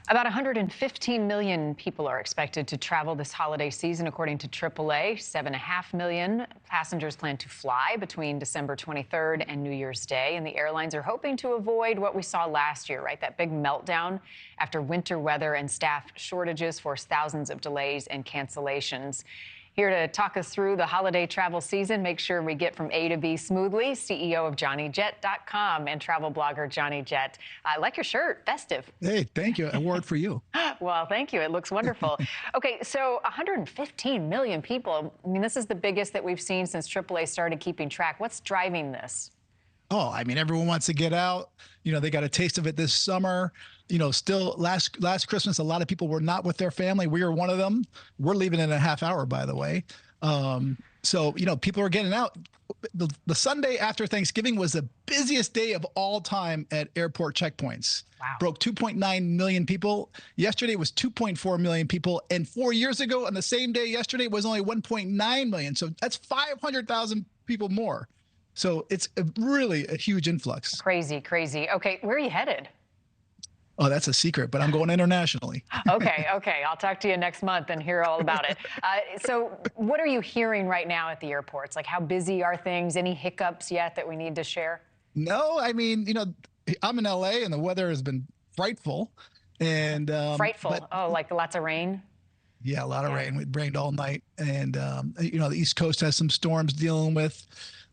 About 115 million people are expected to travel this holiday season, according to AAA. 7.5 million passengers plan to fly between December 23rd and New Year's Day. And the airlines are hoping to avoid what we saw last year, right? That big meltdown after winter weather and staff shortages forced thousands of delays and cancellations. Here to talk us through the holiday travel season, make sure we get from A to B smoothly, CEO of JohnnyJet.com and travel blogger Johnny Jet. I like your shirt, festive. Hey, thank you. Award for you. Well, thank you. It looks wonderful. Okay, so 115 million people. I mean, this is the biggest that we've seen since AAA started keeping track. What's driving this? Oh, I mean, everyone wants to get out. You know, they got a taste of it this summer. You know, still last Christmas, a lot of people were not with their family. We are one of them. We're leaving in a half hour, by the way. So, you know, people are getting out. The Sunday after Thanksgiving was the busiest day of all time at airport checkpoints. Wow. Broke 2.9 million people. Yesterday was 2.4 million people. And 4 years ago on the same day yesterday was only 1.9 million. So that's 500,000 people more. So it's really a huge influx. Crazy, crazy. Okay, where are you headed? Oh, that's a secret, but I'm going internationally. Okay. I'll talk to you next month and hear all about it. So what are you hearing right now at the airports? Like, how busy are things? Any hiccups yet that we need to share? No, I mean, you know, I'm in LA and the weather has been frightful. And frightful. Oh, like lots of rain? Yeah, a lot of rain. It rained all night. And, you know, the East Coast has some storms dealing with.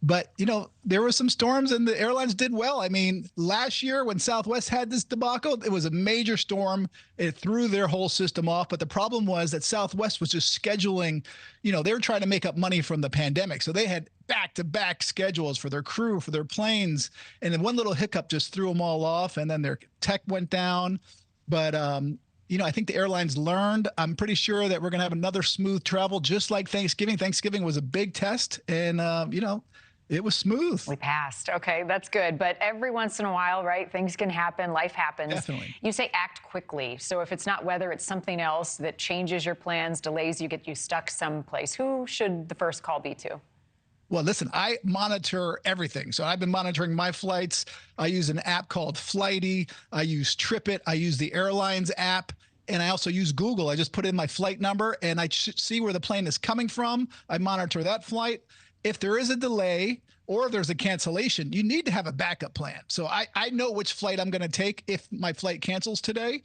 But, you know, there were some storms and the airlines did well. I mean, last year when Southwest had this debacle, it was a major storm. It threw their whole system off. But the problem was that Southwest was just scheduling, you know, they were trying to make up money from the pandemic. So they had back-to-back schedules for their crew, for their planes. And then one little hiccup just threw them all off. And then their tech went down. But, you know, I think the airlines learned. I'm pretty sure that we're going to have another smooth travel, just like Thanksgiving. Thanksgiving was a big test. And, you know, it was smooth. We passed. Okay, that's good. But every once in a while, right, things can happen. Life happens. Definitely. You say act quickly. So if it's not weather, it's something else that changes your plans, delays you, get you stuck someplace. Who should the first call be to? Well, listen, I monitor everything. So I've been monitoring my flights. I use an app called Flighty. I use TripIt. I use the airlines app. And I also use Google. I just put in my flight number and I see where the plane is coming from. I monitor that flight. If there is a delay or if there's a cancellation, you need to have a backup plan. So I know which flight I'm going to take if my flight cancels today.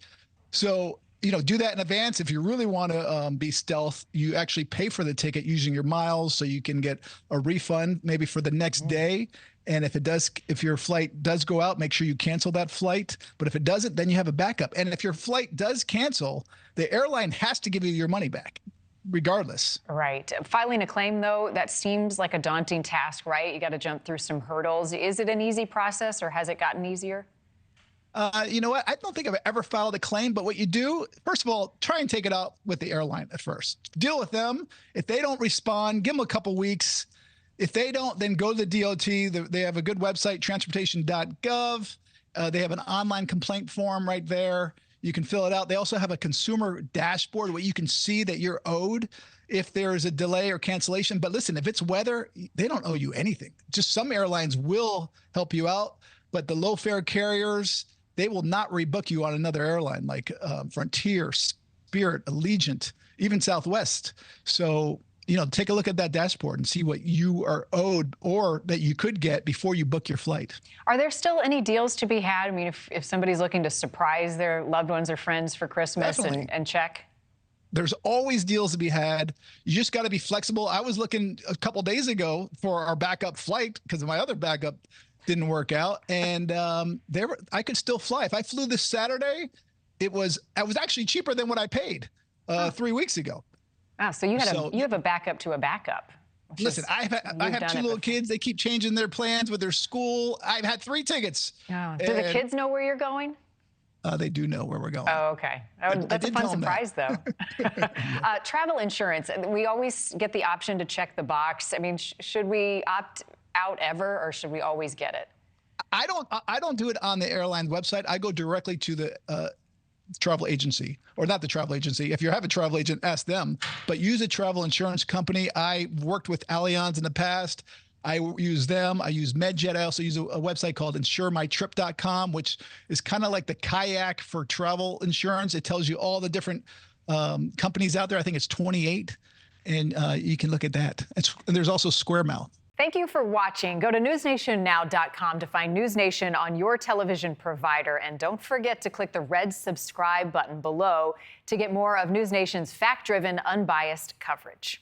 So, you know, do that in advance. If you really want to be stealth, you actually pay for the ticket using your miles so you can get a refund maybe for the next day. And if your flight does go out, make sure you cancel that flight. But if it doesn't, then you have a backup. And if your flight does cancel, the airline has to give you your money back, regardless. Right. Filing a claim, though, that seems like a daunting task, right? You got to jump through some hurdles. Is it an easy process or has it gotten easier? You know what? I don't think I've ever filed a claim, but what you do, first of all, try and take it out with the airline at first. Deal with them. If they don't respond, give them a couple weeks. If they don't, then go to the DOT. They have a good website, transportation.gov. They have an online complaint form right there. You can fill it out. They also have a consumer dashboard where you can see that you're owed if there's a delay or cancellation. But listen, if it's weather, they don't owe you anything. Just some airlines will help you out, but the low fare carriers, they will not rebook you on another airline like Frontier, Spirit, Allegiant, even Southwest. So, you know, take a look at that dashboard and see what you are owed or that you could get before you book your flight. Are there still any deals to be had? I mean, if somebody's looking to surprise their loved ones or friends for Christmas and check? There's always deals to be had. You just got to be flexible. I was looking a couple days ago for our backup flight because my other backup didn't work out. And I could still fly. If I flew this Saturday, I was actually cheaper than what I paid 3 weeks ago. Wow, so you have a backup to a backup. Listen, I have two little kids. They keep changing their plans with their school. I've had 3 tickets. Oh, do the kids know where you're going? They do know where we're going. Oh, okay. That's a fun surprise, though. Travel insurance. We always get the option to check the box. I mean, should we opt out ever, or should we always get it? I don't do it on the airline website. I go directly to the travel agency, or not the travel agency. If you have a travel agent, ask them, but use a travel insurance company. I worked with Allianz in the past. I use them. I use MedJet. I also use a website called insuremytrip.com, which is kind of like the kayak for travel insurance. It tells you all the different companies out there. I think it's 28, and you can look at that. And there's also SquareMouth. Thank you for watching. Go to newsnationnow.com to find NewsNation on your television provider. And don't forget to click the red subscribe button below to get more of NewsNation's fact-driven, unbiased coverage.